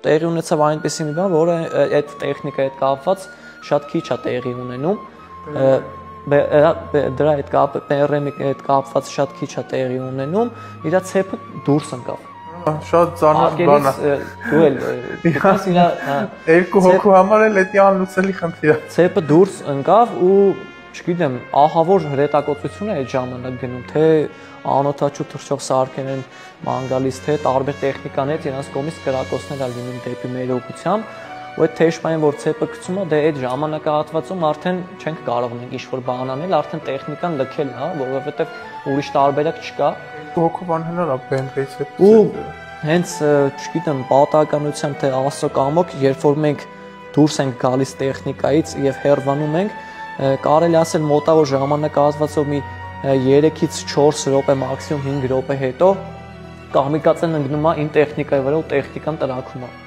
տեղի ունեցավ այնպեսի մի բան, որը այդ տեխնիկայի հետ կապված շատ քիչ է տեղի ունենում։ Դրա հետ PRM-ի հետ կապված շատ քիչ է տեղի ունենում, իր ցեպը դուրս ընկավ։ Շատ ծանր բան է։ Դու էլ գիտես իրա երկու հոգու համար էլ դա անլուծելի խնդիր է։ Ցեպը դուրս ընկավ ու չգիտեմ, ահավոր հրետակոծություն է այդ ժամանակ գնում, թե անօթաչու թռչող սարքեր են ման գալիս, թե տարբեր տեխնիկաներ իրենց կողմից կրակոցներ ալ լինում դեպի մեր ուղղությամբ, ու այդ թեժպային որ ցեպը գցում է, դե այդ ժամանակահատվածում արդեն չենք կարող մենք ինչ-որ բան անել, արդեն տեխնիկան լքել է, որովհետև ուրիշ տարբերակ չկա։ Հոգով անհնար է BMW-ից հետ։ Ու հենց, չգիտեմ, պատահականությամբ թե աստծո կամոք, երբ որ մենք դուրս ենք գալիս տեխնիկայից եւ հեռվանում ենք, կարելի ասել մոտավոր ժամանակահատվածով մի 3-ից 4 րոպե, մաքսիմում 5 րոպե հետո կամիկացեն ընկնում է իմ տեխնիկայի վրա ու տեխնիկան տրաքում է։